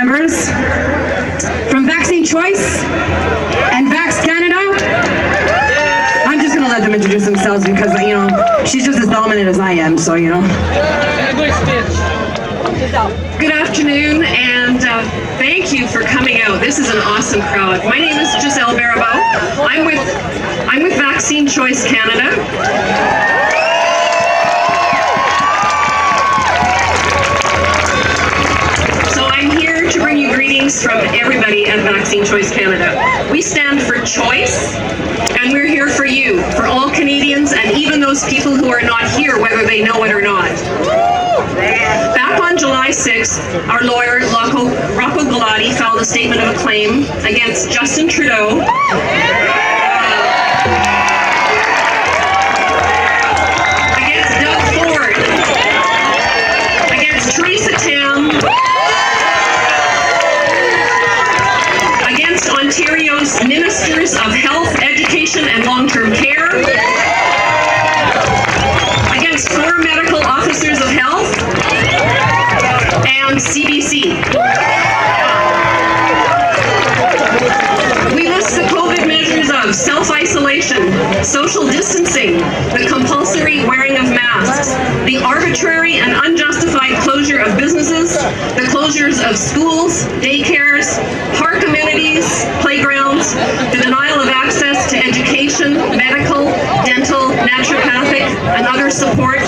members from Vaccine Choice and Vax Canada. I'm just going to let them introduce themselves because, she's just as dominant as I am, so, Good afternoon, and thank you for coming out. This is an awesome crowd. My name is Giselle. I'm with Vaccine Choice Canada. So I'm here to bring you greetings from everybody at Vaccine Choice Canada. We stand for choice, and we're here for you, for all Canadians, and even those people who are not here, whether they know it or not. Back on July 6th, our lawyer, Rocco Galati, filed a statement of a claim against Justin Trudeau, against Doug Ford, against Theresa Tam, against Ontario's Ministers of Health, Education and Long-Term Care, against 4 medical officers of health, and CBC. We list the COVID measures of self-isolation, social distancing, the compulsory wearing of masks, the arbitrary and unjustified closure of businesses, the closures of schools, daycares, park amenities, playgrounds, the denial of access to education, medical, dental, naturopathic, and other support,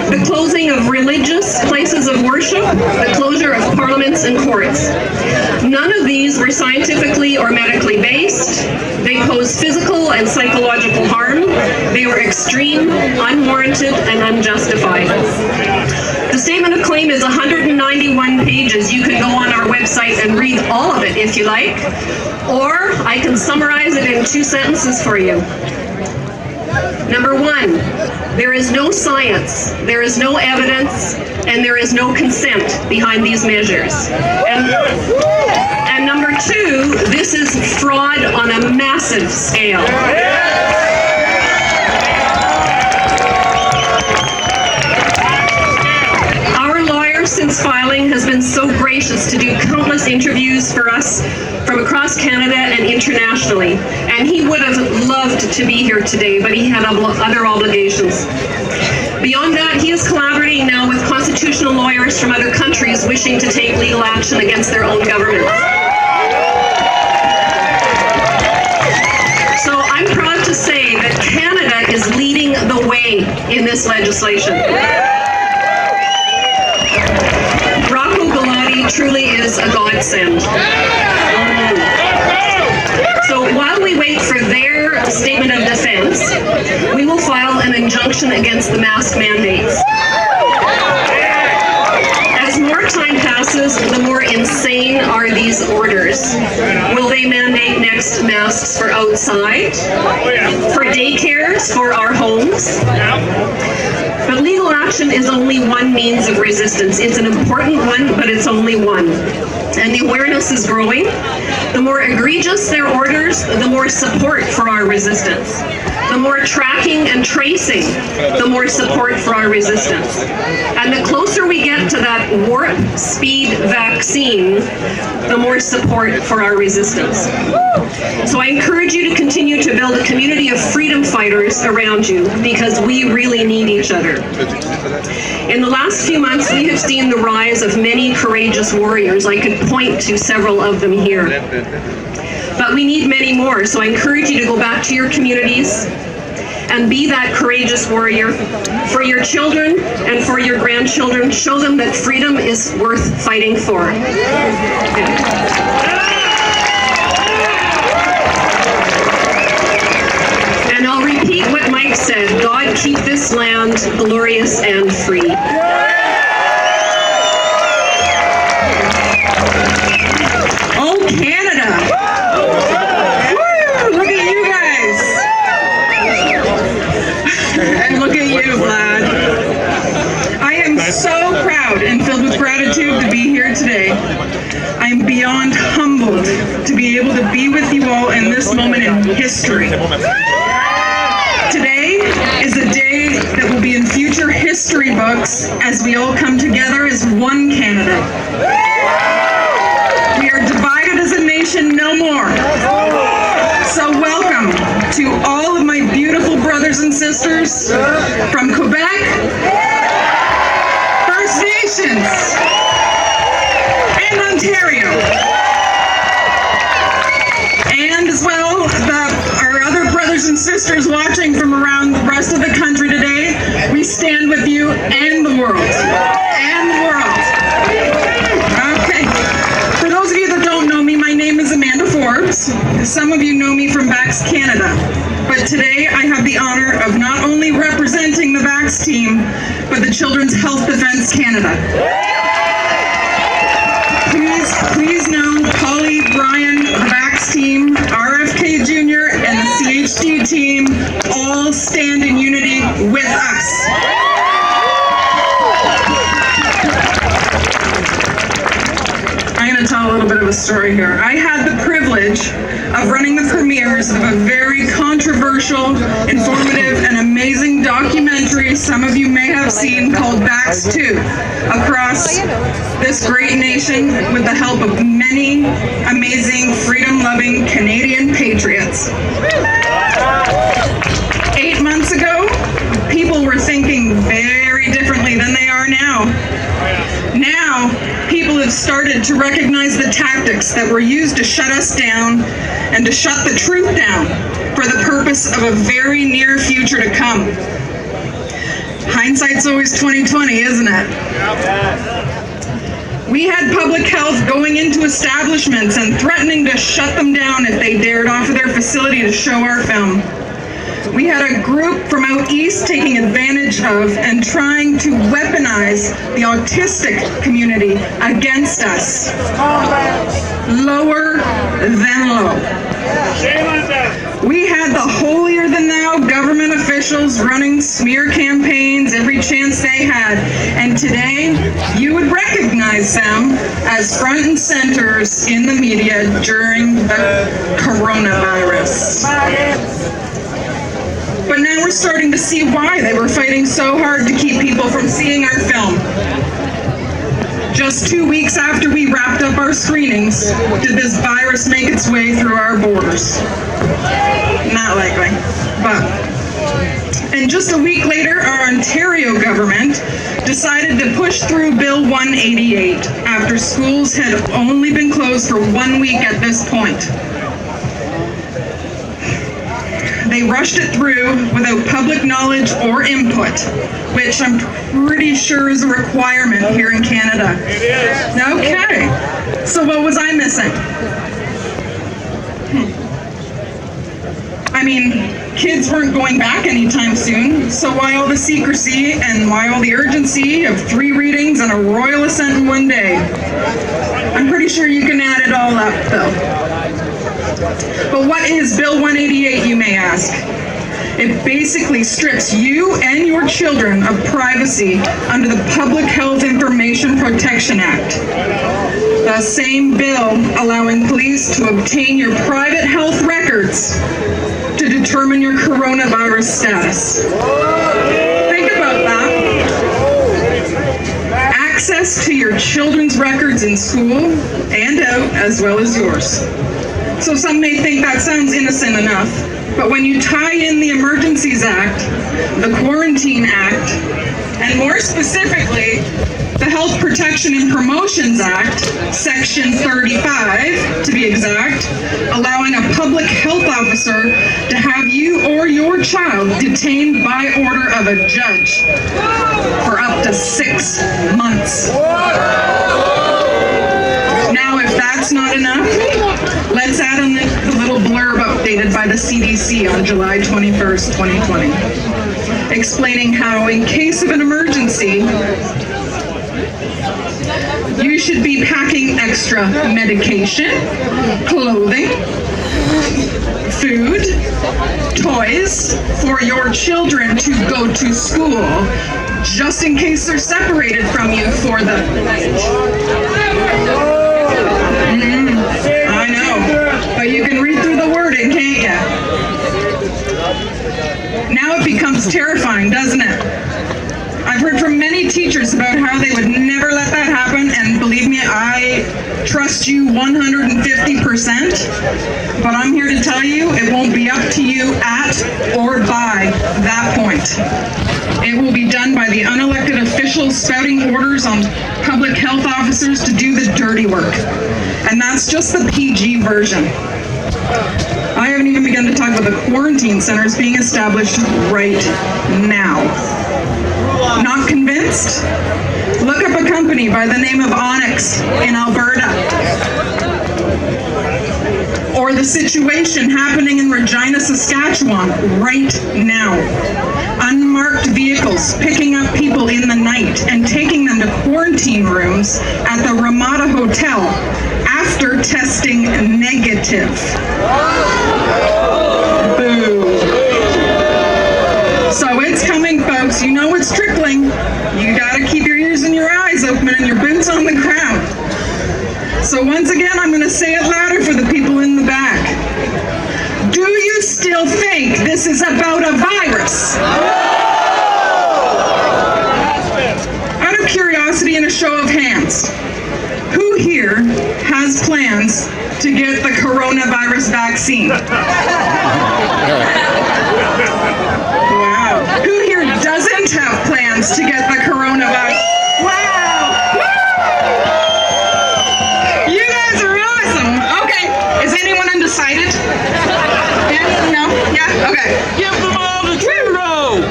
the closing of religious places of worship, the closure of parliaments and courts. None of these were scientifically or medically based. They posed physical and psychological harm. They were extreme, unwarranted, and unjustified. The statement of claim is 191 pages. You can go on our website and read all of it if you like, or I can summarize it in 2 sentences for you. Number 1, there is no science, there is no evidence, and there is no consent behind these measures. And number 2, this is fraud on a massive scale. Our lawyer, since filing, has been so gracious to do countless interviews for us from across Canada and internationally, and he would have loved to be here today, but he had other obligations. Beyond that, he is collaborating now with constitutional lawyers from other countries wishing to take legal action against their own governments. So I'm proud to say that Canada is leading the way in this legislation. Rocco Galati truly is a godsend. So while we wait for their statement of defense, we will file an injunction against the mask mandates. As more time passes, the more insane are these orders. Will they mandate next masks for outside, for daycares, for our homes? But legal action is only one means of resistance. It's an important one, but it's only one. And the awareness is growing. The more egregious their orders, the more support for our resistance. The more tracking and tracing, the more support for our resistance. And the closer we get to that warp speed vaccine, the more support for our resistance. So I encourage you to continue to build a community of freedom fighters around you, because we really need each other. In the last few months, we have seen the rise of many courageous warriors. I could point to several of them here. But we need many more, so I encourage you to go back to your communities and be that courageous warrior for your children and for your grandchildren. Show them that freedom is worth fighting for. And I'll repeat what Mike said: God keep this land glorious and free. Oh, Canada! Woo! Look at you guys! And look at you, Vlad. I am so proud and filled with gratitude to be here today. I am beyond humbled to be able to be with you all in this moment in history. Today is a day that will be in future history books as we all come together as one Canada. sisters from Quebec, First Nations, and Ontario. And as well, our other brothers and sisters watching from around the rest of the country today, we stand with you and the world. And the world. Okay. For those of you that don't know me, my name is Amanda Forbes. Some of you know me from Vax Canada. But today I have the honor of not only representing the Vax team, but the Children's Health Defence Canada. Please know Polly, Brian, the Vax team, RFK Jr., and the CHD team all stand in unity with us. I'm going to tell a little bit of a story here. I had the privilege of running the premieres of a very controversial, informative, and amazing documentary some of you may have seen called Vax 2 across this great nation with the help of many amazing, freedom-loving Canadian patriots. 8 months ago, people were thinking very differently than they are now. Now, people have started to recognize the tactics that were used to shut us down and to shut the truth down for the purpose of a very near future to come. Hindsight's always 20/20, isn't it? We had public health going into establishments and threatening to shut them down if they dared offer their facility to show our film. We had a group from out east taking advantage of and trying to weaponize the autistic community against us. Lower than low. We had the holier-than-thou government officials running smear campaigns every chance they had, and today you would recognize them as front and centers in the media during the coronavirus. But now we're starting to see why they were fighting so hard to keep people from seeing our film. Just 2 weeks after we wrapped up our screenings, did this virus make its way through our borders? Not likely, but. And just a week later, our Ontario government decided to push through Bill 188 after schools had only been closed for 1 week at this point. They rushed it through without public knowledge or input, which I'm pretty sure is a requirement here in Canada. It is. Okay, so what was I missing? I mean, kids weren't going back anytime soon, so why all the secrecy and why all the urgency of 3 readings and a royal assent in 1 day? I'm pretty sure you can add it all up, though. But what is Bill 188, you may ask? It basically strips you and your children of privacy under the Public Health Information Protection Act. The same bill allowing police to obtain your private health records to determine your coronavirus status. Think about that. Access to your children's records in school and out, as well as yours. So some may think that sounds innocent enough, but when you tie in the Emergencies Act, the Quarantine Act, and more specifically, the Health Protection and Promotions Act, Section 35 to be exact, allowing a public health officer to have you or your child detained by order of a judge for up to 6 months. Now, if that's not enough, let's add on the little blurb updated by the CDC on July 21st, 2020, explaining how in case of an emergency, you should be packing extra medication, clothing, food, toys for your children to go to school, just in case they're separated from you for the I know, but you can read through the wording, can't you? Now it becomes terrifying, doesn't it? I've heard from many teachers about how they would never let that happen, and believe me, I trust cost you 150%, but I'm here to tell you it won't be up to you at or by that point. It will be done by the unelected officials spouting orders on public health officers to do the dirty work. And that's just the PG version. I haven't even begun to talk about the quarantine centers being established right now. Not convinced? Look up a company by the name of Onyx in Alberta. Or the situation happening in Regina, Saskatchewan right now. Unmarked vehicles picking up people in the night and taking them to quarantine rooms at the Ramada Hotel after testing negative. Boo. So it's coming, folks. You know it's trickling. You gotta keep your ears and your eyes open and your boots on the ground. So once again, I'm gonna say it louder for the people in the back. Do you still think this is about a virus? Out of curiosity and a show of hands, who here has plans to get the coronavirus vaccine? Wow. Who here doesn't have plans to get the coronavirus? Wow. You guys are awesome. Okay. Is anyone undecided? Yeah? No? Yeah? Okay. Give them all the churro!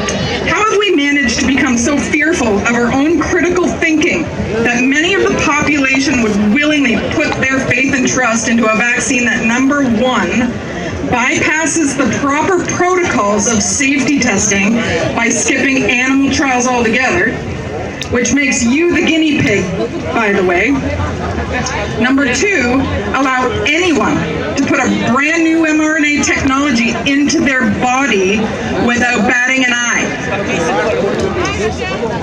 How have we managed to become so fearful of our own critical thinking that many of the population would willingly put their faith and trust into a vaccine that, number one, bypasses the proper protocols of safety testing by skipping animal trials altogether, which makes you the guinea pig, by the way. Number two, allow anyone to put a brand new mRNA technology into their body without batting an eye.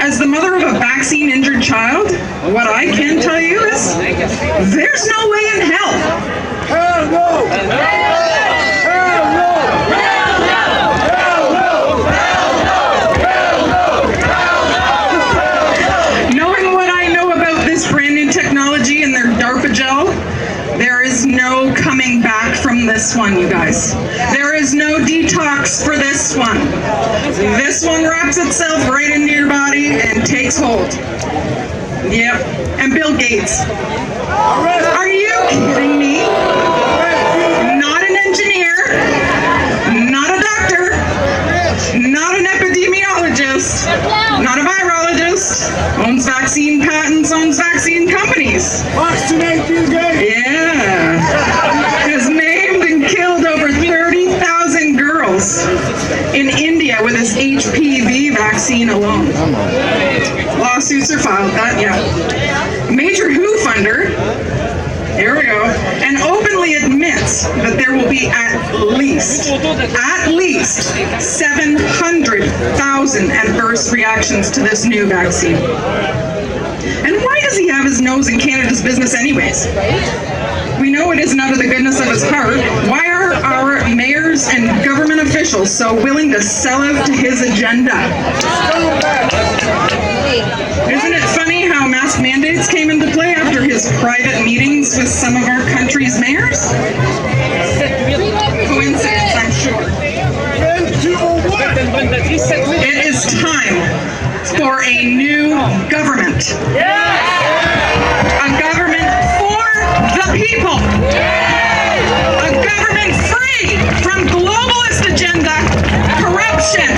As the mother of a vaccine-injured child, what I can tell you is there's no way in hell. Hell no! Hell no! Hell no! Hell no! Hell no! Knowing what I know about this brand new technology and their DARPA gel, there is no coming back from this one, you guys. There is no detox for this one. This one wraps itself right into your body and takes hold. Yep. And Bill Gates. Are you kidding me? Not an engineer, not a doctor, not an epidemiologist, not a virologist, owns vaccine patents, owns vaccine companies. Vaccinate these guys! Yeah. Has named and killed over 30,000 girls in India with his HPV vaccine alone. Lawsuits are filed, Major WHO funder, here we go, and openly admits that there will be at least 700,000 adverse reactions to this new vaccine. And why does he have his nose in Canada's business anyways? We know it isn't out of the goodness of his heart. Why are our mayors and government officials so willing to sell out to his agenda? Isn't it funny how mask mandates came into play after his private meetings with some of our country's mayors? Coincidence, I'm sure. It is time for a new government. A government for the people. A government free from globalist agenda, corruption,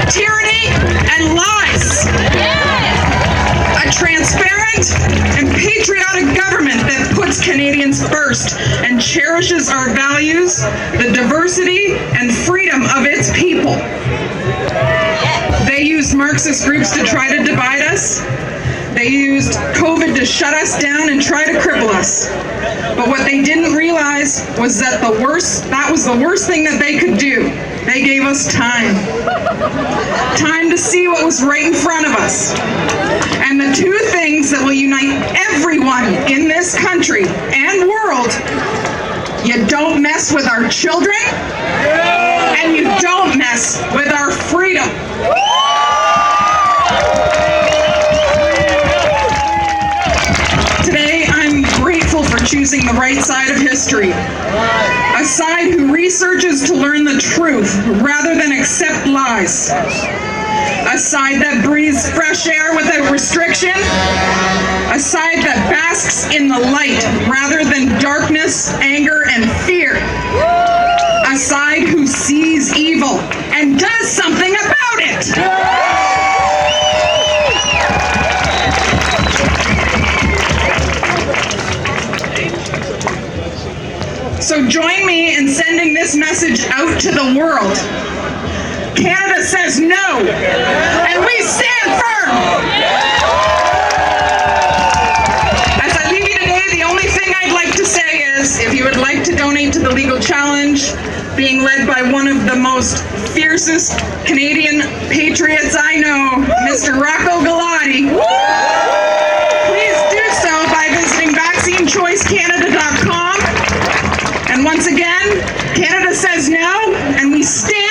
tyranny, and lies. A transparent and patriotic government that puts Canadians first and cherishes our values, the diversity and freedom of its people. They used Marxist groups to try to divide us. They used COVID to shut us down and try to cripple us. But what they didn't realize was that was the worst thing that they could do. They gave us time. Time to see what was right in front of us. And the two things that will unite everyone in this country and world, you don't mess with our children, and you don't mess with our freedom. Today, I'm grateful for choosing choosing the right side of history. A side who researches to learn the truth rather than accept lies. A side that breathes fresh air without restriction. A side that basks in the light rather than darkness, anger, and fear. A side who sees evil and does something about it. So join me in sending this message out to the world. Canada says no, and we stand firm. As I leave you today, the only thing I'd like to say is, if you would like to donate to the legal challenge being led by one of the most fiercest Canadian patriots I know, Mr. Rocco Galati, please do so by visiting vaccinechoicecanada.com. And once again, Canada says no, and we stand